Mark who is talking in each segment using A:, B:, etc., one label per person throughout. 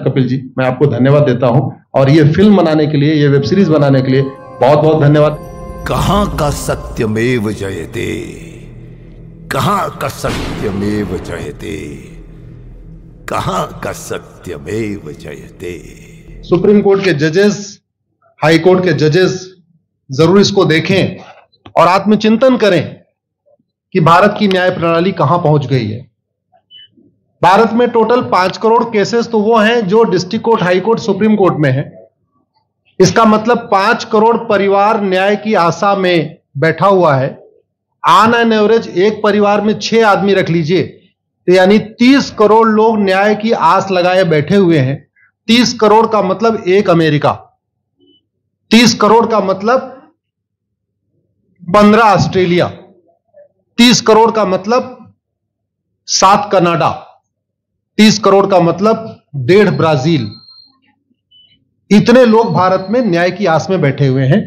A: कपिल जी, मैं आपको धन्यवाद देता हूं और ये फिल्म बनाने के लिए, ये वेब सीरीज बनाने के लिए बहुत बहुत धन्यवाद।
B: कहां का सत्यमेव जयते, कहां का सत्यमेव जयते, कहां का सत्यमेव जयते।
A: सुप्रीम कोर्ट के जजेस, हाई कोर्ट के जजेस जरूर इसको देखें और आत्मचिंतन करें कि भारत की न्याय प्रणाली कहां पहुंच गई है। भारत में टोटल 5 करोड़ केसेस तो वो हैं जो district court, high court, supreme court में है। इसका मतलब 5 करोड़ परिवार न्याय की आशा में बैठा हुआ है। ऑन एन एवरेज एक परिवार में 6 आदमी रख लीजिए, तो यानी 30 करोड़ लोग न्याय की आस लगाए बैठे हुए हैं। 30 करोड़ का मतलब एक अमेरिका, 30 करोड़ का मतलब 15 ऑस्ट्रेलिया, 30 करोड़ का मतलब 7 कनाडा, 30 करोड़ का मतलब 1.5 ब्राजील। इतने लोग भारत में न्याय की आस में बैठे हुए हैं।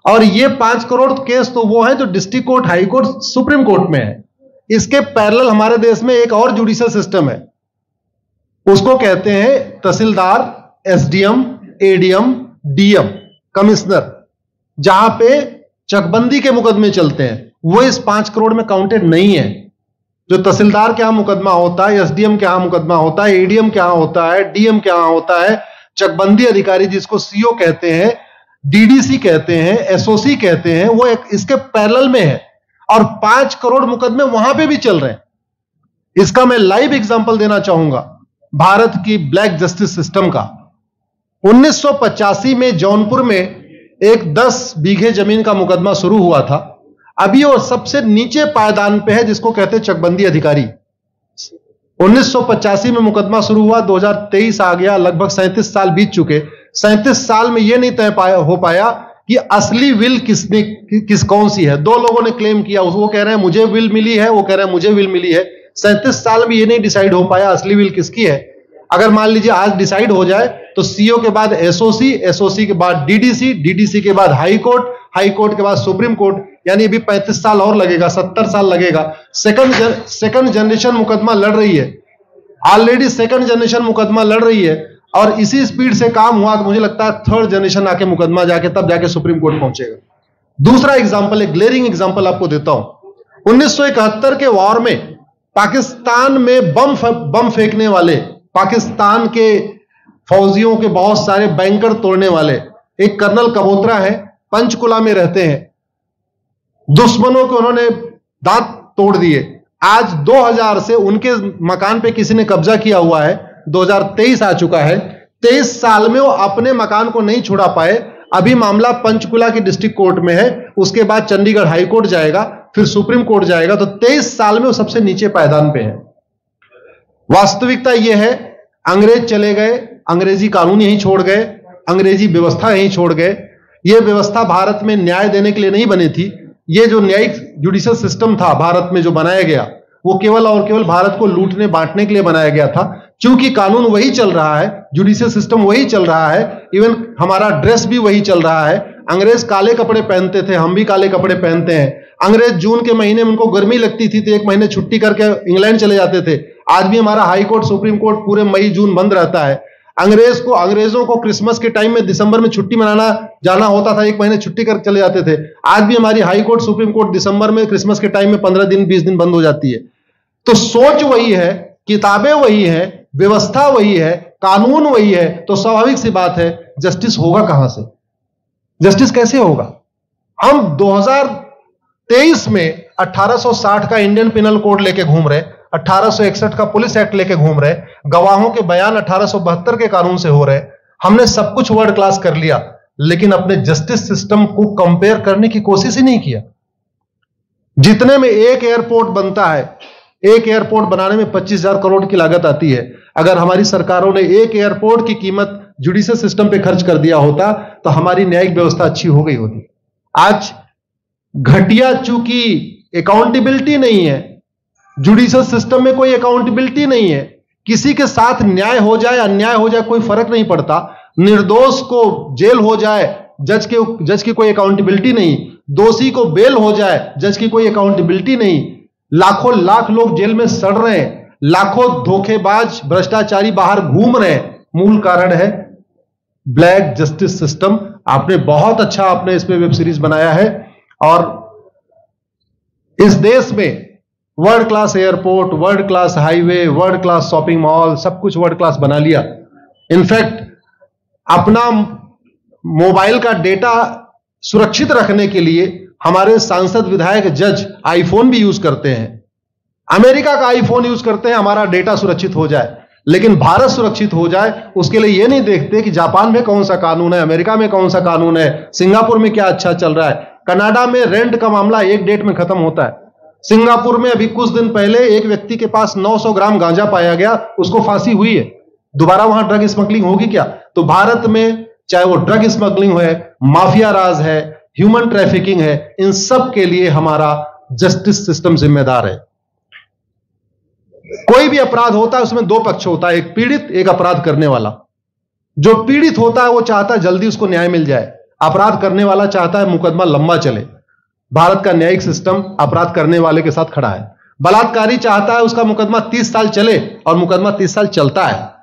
A: और ये 5 करोड़ केस तो वो हैं जो district court, high court, supreme court में है। इसके पैरेलल हमारे देश में एक और जुडिशियल सिस्टम है, उसको कहते हैं तहसीलदार, एसडीएम, एडीएम, डीएम, कमिश्नर, जहां पे चकबंदी के मुकदमे चलते हैं। वो इस 5 करोड़ में काउंटेड नहीं है। जो तहसीलदार के यहां मुकदमा होता है, एसडीएम के यहां मुकदमा होता है, एडीएम के यहां होता है, डीएम के यहां होता है, चकबंदी अधिकारी जिसको सीओ कहते हैं, डीडीसी कहते हैं, एसओसी कहते हैं, वो एक इसके पैरेलल में है। और 5 करोड़ मुकदमे वहां पे भी चल रहे हैं। इसका मैं लाइव एग्जांपल देना चाहूंगा भारत की ब्लैक जस्टिस सिस्टम का। 1985 में जौनपुर में एक 10 बीघे जमीन का मुकदमा शुरू हुआ था। अभी वो सबसे नीचे पायदान पे है, जिसको कहते हैं चकबंदी अधिकारी। 1985 में मुकदमा शुरू हुआ, 2023 आ गया, लगभग 37 साल बीत चुके। 37 साल में यह नहीं तय हो पाया कि असली विल कौन सी है। 2 लोगों ने क्लेम किया, वो कह रहे हैं मुझे विल मिली है, वो कह रहे हैं मुझे विल मिली है। 37 साल में यह नहीं डिसाइड हो पाया असली विल किसकी है। अगर मान लीजिए आज डिसाइड हो जाए तो सीओ के बाद एसओसी, एसओसी के बाद डीडीसी, डीडीसी के बाद हाई कोर्ट, हाई कोर्ट के बाद सुप्रीम कोर्ट, यानी अभी 35 साल और लगेगा, 70 साल लगेगा। सेकंड जनरेशन मुकदमा लड़ रही है, ऑलरेडी सेकंड जनरेशन मुकदमा लड़ रही है। और इसी स्पीड से काम हुआ तो मुझे लगता है 3rd जनरेशन आके मुकदमा जाके तब जाके सुप्रीम कोर्ट पहुंचेगा। दूसरा एग्जांपल, एक ग्लेरिंग एग्जांपल आपको देता हूं। 1971 के वॉर में पाकिस्तान में बम फेंकने वाले, पाकिस्तान के फौजियों के बहुत सारे बैंकर तोड़ने वाले एक कर्नल कबोत्रा है, पंचकुला में रहते हैं। दुश्मनों को उन्होंने दांत तोड़ दिए। आज 2000 से उनके मकान पे किसी ने कब्जा किया हुआ है। 2023 आ चुका है, 23 साल में वो अपने मकान को नहीं छुड़ा पाए। अभी मामला पंचकुला की डिस्ट्रिक्ट कोर्ट में है, उसके बाद चंडीगढ़ हाई कोर्ट जाएगा, फिर सुप्रीम कोर्ट जाएगा। तो 23 साल में वो सबसे नीचे पायदान पे है। वास्तविकता यह है, अंग्रेज चले गए, अंग्रेजी कानून यहीं छोड़ गए, अंग्रेजी व्यवस्था यहीं छोड़ गए। यह व्यवस्था भारत में न्याय देने के लिए नहीं बनी थी। यह जो न्यायिक जुडिशियल सिस्टम था भारत में जो बनाया गया, वो केवल और केवल भारत को लूटने बांटने के लिए बनाया गया था। क्योंकि कानून वही चल रहा है, जुडिशियल सिस्टम वही चल रहा है, इवन हमारा ड्रेस भी वही चल रहा है। अंग्रेज काले कपड़े पहनते थे, हम भी काले कपड़े पहनते हैं। अंग्रेज जून के महीने में उनको गर्मी लगती थी तो 1 महीने छुट्टी करके इंग्लैंड चले जाते थे। आज भी हमारा हाई कोर्ट, सुप्रीम कोर्ट पूरे मई जून बंद रहता है। अंग्रेजों को क्रिसमस के टाइम में दिसंबर में छुट्टी मनाना जाना होता था, 1 महीने छुट्टी कर चले जाते थे। आज भी हमारी हाई कोर्ट, सुप्रीम कोर्ट दिसंबर में, क्रिसमस के टाइम में 15 दिन 20 दिन बंद हो जाती है। तो सोच वही है, किताबें वही है, व्यवस्था वही है, कानून वही है। तो स्वाभाविक सी बात है, जस्टिस होगा कहां से? जस्टिस कैसे होगा? हम 2023 में 1860 का इंडियन पिनल कोड लेके घूम रहे, 1861 का पुलिस एक्ट लेके घूम रहे, गवाहों के बयान 1872 के कानून से हो रहे। हमने सब कुछ वर्ल्ड क्लास कर लिया, लेकिन अपने जस्टिस सिस्टम को कंपेयर करने की कोशिश ही नहीं किया। जितने में एक एयरपोर्ट बनता है, एक एयरपोर्ट बनाने में 25,000 करोड़ की लागत आती है। अगर हमारी सरकारों ने एक एयरपोर्ट की कीमत जुडिशियल सिस्टम पे खर्च कर दिया होता तो हमारी न्यायिक व्यवस्था अच्छी हो गई होती। आज घटिया, चूंकि अकाउंटेबिलिटी नहीं है, जुडिशियल सिस्टम में कोई अकाउंटेबिलिटी नहीं है। किसी के साथ न्याय हो जाए, अन्याय हो जाए, कोई फर्क नहीं पड़ता। निर्दोष को जेल हो जाए, जज की कोई अकाउंटेबिलिटी नहीं। दोषी को बेल हो जाए, जज की कोई अकाउंटेबिलिटी नहीं। लाखों लाख लोग जेल में सड़ रहे हैं, लाखों धोखेबाज भ्रष्टाचारी बाहर घूम रहे हैं, मूल कारण है ब्लैक जस्टिस सिस्टम। आपने बहुत अच्छा आपने इस पे वेब सीरीज बनाया है और इस देश में world class airport, world class highway, world class shopping mall, सब कुछ वर्ल्ड क्लास बना लिया। इनफैक्ट अपना मोबाइल का डेटा सुरक्षित रखने के लिए हमारे सांसद, विधायक, जज आईफोन भी यूज करते हैं। अमेरिका का आईफोन यूज करते हैं हमारा डेटा सुरक्षित हो जाए, लेकिन भारत सुरक्षित हो जाए उसके लिए यह नहीं देखते कि जापान में कौन सा कानून है, अमेरिका में कौन सा कानून है, सिंगापुर में क्या अच्छा चल रहा है। कनाडा में रेंट का मामला एक डेट में खत्म होता है। सिंगापुर में अभी कुछ दिन पहले एक व्यक्ति के पास 900 ग्राम गांजा पाया गया, उसको फांसी हुई है। दोबारा वहां ड्रग स्मगलिंग होगी क्या? तो भारत में चाहे वो ड्रग स्मगलिंग है, माफिया राज है, ह्यूमन ट्रैफिकिंग है, इन सब के लिए हमारा जस्टिस सिस्टम जिम्मेदार है। कोई भी अपराध होता है उसमें दो पक्ष होता है, एक पीड़ित, एक अपराध करने वाला। जो पीड़ित होता है वो चाहता है जल्दी उसको न्याय मिल जाए, अपराध करने वाला चाहता है मुकदमा लंबा चले। भारत का न्यायिक सिस्टम अपराध करने वाले के साथ खड़ा है। बलात्कारी चाहता है उसका मुकदमा 30 साल चले और मुकदमा 30 साल चलता है।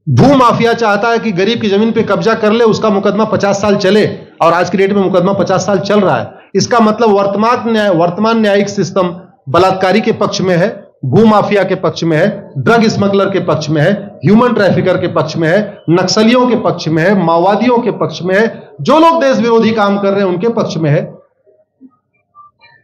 A: भू माफिया चाहता है कि गरीब की जमीन पे कब्जा कर ले, उसका मुकदमा 50 साल चले और आज की डेट में मुकदमा 50 साल चल रहा है। इसका मतलब वर्तमान न्यायिक सिस्टम बलात्कारी के पक्ष में है, भू माफिया के पक्ष में है, ड्रग स्मगलर के पक्ष में है, ह्यूमन ट्रैफिकर के पक्ष में है, नक्सलियों के पक्ष में है, माओवादियों के पक्ष में है, जो लोग देश विरोधी काम कर रहे हैं उनके पक्ष में है।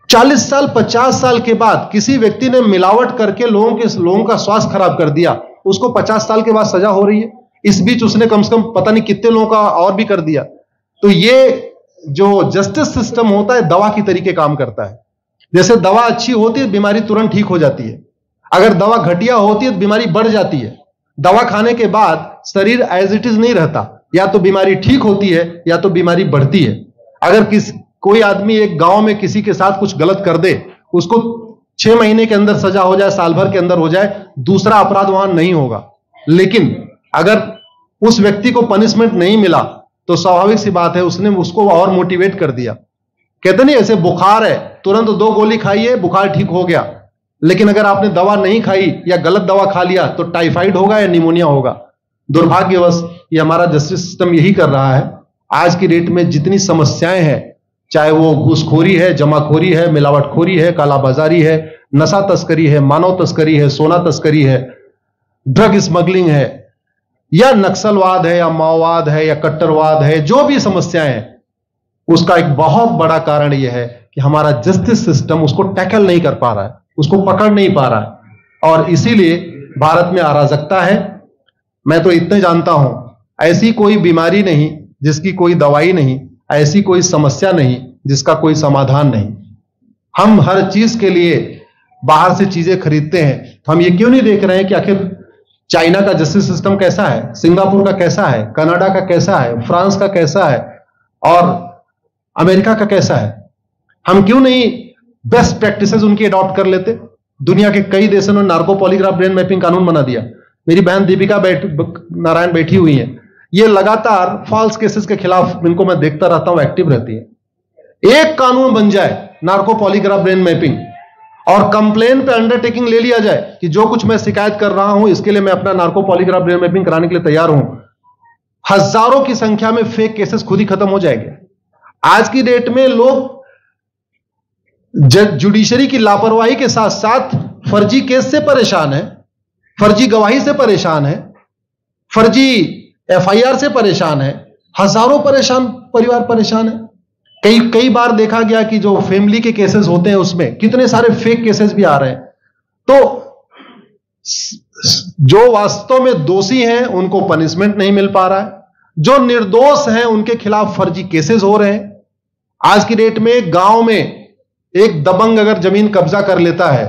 A: 40 साल 50 साल के बाद किसी व्यक्ति ने मिलावट करके लोगों का स्वास्थ्य खराब कर दिया, उसको 50 साल के बाद सजा हो रही है। इस बीच उसने कम से कम पता नहीं कितने लोगों का और भी कर दिया। तो ये जो जस्टिस सिस्टम होता है दवा की तरीके काम करता है। जैसे दवा अच्छी होती है बीमारी तुरंत ठीक हो जाती है, अगर दवा घटिया होती है तो बीमारी बढ़ जाती है। दवा खाने के बाद शरीर एज इट इज नहीं रहता, या तो बीमारी ठीक होती है या तो बीमारी बढ़ती है। अगर कोई आदमी एक गांव में किसी के साथ कुछ गलत कर दे, उसको 6 महीने के अंदर सजा हो जाए, साल भर के अंदर हो जाए, दूसरा अपराध वहां नहीं होगा। लेकिन अगर उस व्यक्ति को पनिशमेंट नहीं मिला तो स्वाभाविक सी बात है उसने उसको और मोटिवेट कर दिया। कहते नहीं ऐसे बुखार है, तुरंत 2 गोली खाइए बुखार ठीक हो गया, लेकिन अगर आपने दवा नहीं खाई या गलत दवा खा लिया तो टाइफाइड होगा या निमोनिया होगा। दुर्भाग्यवश ये हमारा जस्टिस सिस्टम यही कर रहा है। आज की डेट में जितनी समस्याएं हैं, चाहे वो घूसखोरी है, जमाखोरी है, मिलावटखोरी है, कालाबाजारी है, नशा तस्करी है, मानव तस्करी है, सोना तस्करी है, ड्रग स्मगलिंग है, या नक्सलवाद है, या माओवाद है, या कट्टरवाद है, जो भी समस्याएं हैं, उसका एक बहुत बड़ा कारण यह है कि हमारा जस्टिस सिस्टम उसको टैकल नहीं कर पा रहा है, उसको पकड़ नहीं पा रहा है, और इसीलिए भारत में अराजकता है। मैं तो इतने जानता हूं, ऐसी कोई बीमारी नहीं जिसकी कोई दवाई नहीं, ऐसी कोई समस्या नहीं जिसका कोई समाधान नहीं। हम हर चीज के लिए बाहर से चीजें खरीदते हैं, तो हम ये क्यों नहीं देख रहे हैं कि आखिर चाइना का जस्टिस सिस्टम कैसा है, सिंगापुर का कैसा है, कनाडा का कैसा है, फ्रांस का कैसा है और अमेरिका का कैसा है। हम क्यों नहीं बेस्ट प्रैक्टिसेस उनकी अडॉप्ट कर लेते। दुनिया के कई देशों ने नार्को पॉलीग्राफ ब्रेन मैपिंग कानून बना दिया। मेरी बहन दीपिका नारायण बैठी हुई है, ये लगातार फॉल्स केसेस के खिलाफ, इनको मैं देखता रहता हूं, एक्टिव रहती है। एक कानून बन जाए नार्को पॉलीग्राफ ब्रेन मैपिंग और कंप्लेन पे अंडरटेकिंग ले लिया जाए कि जो कुछ मैं शिकायत कर रहा हूं इसके लिए मैं अपना नार्को पॉलीग्राफ ब्रेन मैपिंग कराने के लिए तैयार हूं, हजारों की संख्या में फेक केसेस खुद ही खत्म हो जाएंगे। आज की डेट में लोग जुडिशरी की लापरवाही के साथ साथ फर्जी केस से परेशान है, फर्जी गवाही से परेशान है, फर्जी एफआईआर से परेशान है, हजारों परिवार परेशान है। कई बार देखा गया कि जो फैमिली के केसेस होते हैं उसमें कितने सारे फेक केसेस भी आ रहे हैं। तो जो वास्तव में दोषी हैं उनको पनिशमेंट नहीं मिल पा रहा है, जो निर्दोष हैं उनके खिलाफ फर्जी केसेस हो रहे हैं। आज की डेट में गांव में एक दबंग अगर जमीन कब्जा कर लेता है,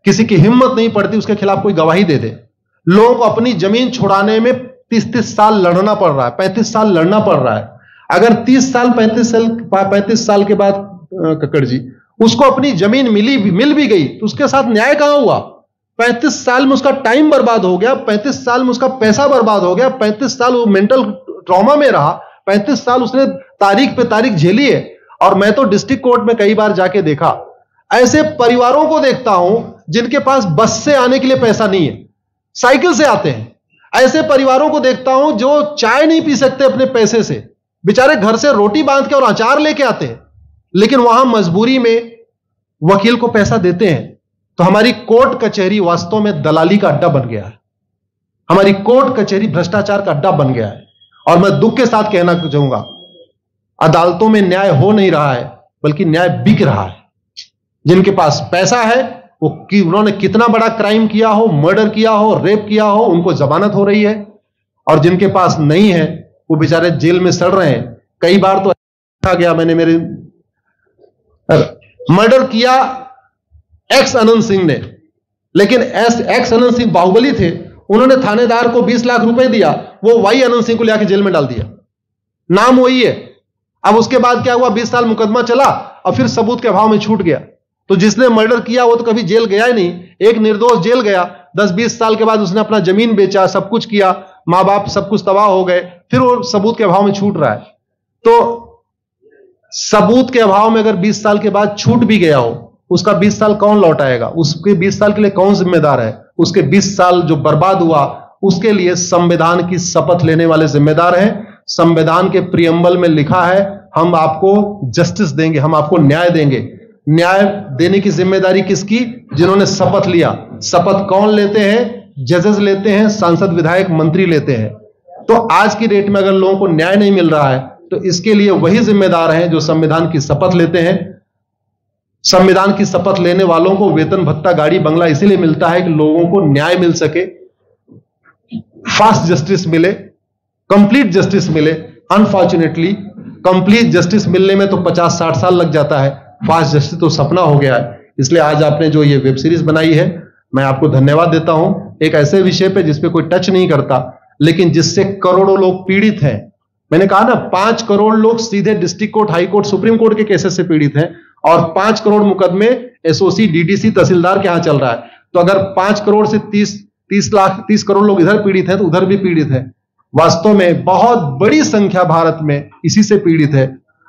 A: किसी की हिम्मत नहीं पड़ती उसके खिलाफ कोई गवाही दे दे। लोगों को अपनी जमीन छुड़ाने में 30-30 साल लड़ना पड़ रहा है, 35 साल लड़ना पड़ रहा है। अगर 30 साल 35 साल के बाद कक्कड़ जी उसको अपनी जमीन मिल भी गई तो उसके साथ न्याय कहां हुआ? 35 साल में उसका टाइम बर्बाद हो गया, 35 साल में उसका पैसा बर्बाद हो गया, 35 साल वो मेंटल ट्रॉमा में रहा, 35 साल उसने तारीख पे तारीख झेली है। और मैं तो डिस्ट्रिक्ट कोर्ट में कई बार जाके देखा, ऐसे परिवारों को देखता हूं जिनके पास बस से आने के लिए पैसा नहीं है, साइकिल से आते हैं। ऐसे परिवारों को देखता हूं जो चाय नहीं पी सकते अपने पैसे से, बेचारे घर से रोटी बांध के और अचार लेके आते हैं, लेकिन वहां मजबूरी में वकील को पैसा देते हैं। तो हमारी कोर्ट कचहरी वास्तव में दलाली का अड्डा बन गया है। हमारी कोर्ट कचहरी भ्रष्टाचार का अड्डा बन गया है। और मैं दुख के साथ कहना चाहूंगा, अदालतों में न्याय हो नहीं रहा है, बल्कि न्याय बिक रहा है। जिनके पास पैसा है, वो उन्होंने कितना बड़ा क्राइम किया हो, मर्डर किया हो, रेप किया हो, उनको जमानत हो रही है। और जिनके पास नहीं है, वो बेचारे जेल में सड़ रहे हैं। कई बार तो देखा गया, मैंने मेरे मर्डर किया एक्स अनंत सिंह ने, लेकिन एक्स अनंत सिंह बाहुबली थे, उन्होंने थानेदार को 20 लाख रुपए दिया, वो वाई अनंत सिंह को लेकर जेल में डाल दिया, नाम वही है। अब उसके बाद क्या हुआ, 20 साल मुकदमा चला और फिर सबूत के अभाव में छूट गया। तो जिसने मर्डर किया वो तो कभी जेल गया ही नहीं, एक निर्दोष जेल गया, 10-20 साल के बाद उसने अपना जमीन बेचा, सब कुछ किया, मां बाप सब कुछ तबाह हो गए, फिर वो सबूत के अभाव में छूट रहा है। तो सबूत के अभाव में अगर 20 साल के बाद छूट भी गया हो, उसका 20 साल कौन लौटाएगा? उसके 20 साल के लिए कौन जिम्मेदार है? उसके 20 साल जो बर्बाद हुआ, उसके लिए संविधान की शपथ लेने वाले जिम्मेदार हैं। संविधान के प्रियम्बल में लिखा है, हम आपको जस्टिस देंगे, हम आपको न्याय देंगे। न्याय देने की जिम्मेदारी किसकी? जिन्होंने शपथ लिया। शपथ कौन लेते हैं? जजेस लेते हैं, सांसद, विधायक, मंत्री लेते हैं। तो आज की डेट में अगर लोगों को न्याय नहीं मिल रहा है, तो इसके लिए वही जिम्मेदार हैं जो संविधान की शपथ लेते हैं। संविधान की शपथ लेने वालों को वेतन, भत्ता, गाड़ी, बंगला इसीलिए मिलता है कि लोगों को न्याय मिल सके, फास्ट जस्टिस मिले, कंप्लीट जस्टिस मिले। अनफॉर्चुनेटली कंप्लीट जस्टिस मिलने में तो 50-60 साल लग जाता है, फास्ट जस्टिस तो सपना हो गया है। इसलिए आज आपने जो ये वेब सीरीज बनाई है, मैं आपको धन्यवाद देता हूं। एक ऐसे विषय पे जिसपे कोई टच नहीं करता, लेकिन जिससे करोड़ों लोग पीड़ित हैं। मैंने कहा ना, 5 करोड़ लोग सीधे district court, high court, supreme court के केसेस से पीड़ित हैं, और 5 करोड़ मुकदमे एसओसी, डीडीसी, तहसीलदार के यहां चल रहा है। तो अगर 5 करोड़ से 30 करोड़ लोग इधर पीड़ित हैं, तो उधर भी पीड़ित है। वास्तव में बहुत बड़ी संख्या भारत में इसी से पीड़ित है।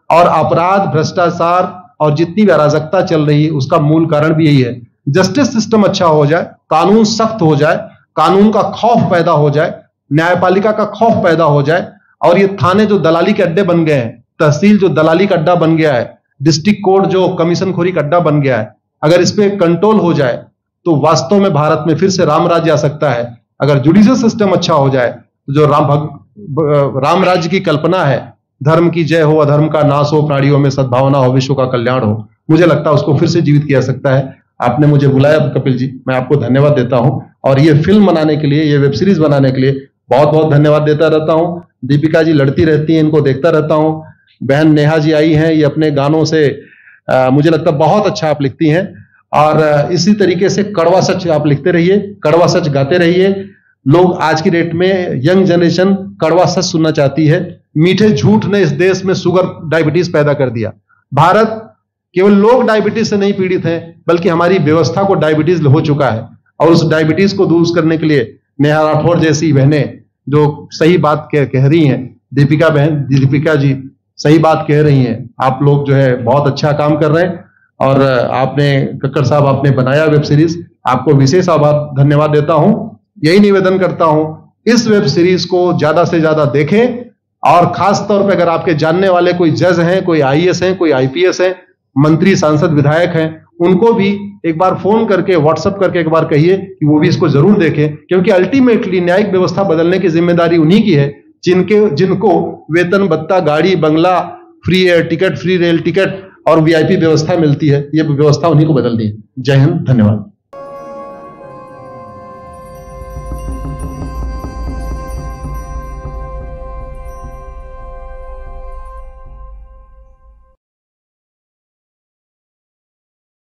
A: और अपराध, भ्रष्टाचार और जितनी भी अराजकता चल रही है, उसका मूल कारण भी यही है। जस्टिस सिस्टम अच्छा हो जाए, कानून सख्त हो जाए, कानून का खौफ पैदा हो जाए, न्यायपालिका का खौफ पैदा हो जाए, और ये थाने जो दलाली के अड्डे बन गए हैं, तहसील जो दलाली का अड्डा बन गया है, डिस्ट्रिक्ट कोर्ट जो कमीशन खोरी का अड्डा बन गया है, अगर इस पे कंट्रोल हो जाए तो वास्तव में भारत में फिर से राम राज्य आ सकता है। अगर जुडिशियल सिस्टम अच्छा हो जाए, तो जो राम राज्य की कल्पना है, धर्म की जय हो, अधर्म का नाश हो, प्राणियों में सद्भावना हो, विश्व का कल्याण हो, मुझे लगता है उसको फिर से जीवित किया जा सकता है। आपने मुझे बुलाया कपिल जी, मैं आपको धन्यवाद देता हूं। और ये फिल्म बनाने के लिए, ये वेब सीरीज बनाने के लिए बहुत बहुत धन्यवाद देता रहता हूं। दीपिका जी लड़ती रहती हैं, इनको देखता रहता हूं। बहन नेहा जी आई हैं, ये अपने गानों से मुझे लगता है बहुत अच्छा आप लिखती हैं। और इसी तरीके से कड़वा सच आप लिखते रहिए, कड़वा सच गाते रहिए। लोग आज की डेट में, यंग जनरेशन कड़वा सच सुनना चाहती है। मीठे झूठ ने इस देश में शुगर, डायबिटीज पैदा कर दिया। भारत केवल लोग डायबिटीज से नहीं पीड़ित हैं, बल्कि हमारी व्यवस्था को डायबिटीज हो चुका है। और उस डायबिटीज को दूर करने के लिए नेहा राठौर जैसी बहनें जो सही बात कह रही हैं, दीपिका जी सही बात कह रही हैं। आप लोग जो है बहुत अच्छा काम कर रहे हैं। और आपने, कक्कड़ साहब, आपने बनाया वेब सीरीज, आपको विशेष आभार, धन्यवाद देता हूं। यही निवेदन करता हूं, इस वेब सीरीज को ज्यादा से ज्यादा देखें। और खास तौर पे अगर आपके जानने वाले कोई जज हैं, कोई आईएएस हैं, कोई आईपीएस हैं, मंत्री, सांसद, विधायक हैं, उनको भी एक बार फोन करके, व्हाट्सएप करके एक बार कहिए कि वो भी इसको जरूर देखें। क्योंकि अल्टीमेटली न्यायिक व्यवस्था बदलने की जिम्मेदारी उन्हीं की है जिनको वेतन, भत्ता, गाड़ी, बंगला, free air ticket, free rail ticket और वीआईपी व्यवस्था मिलती है। ये व्यवस्था उन्हीं को बदलनी है। जय हिंद, धन्यवाद।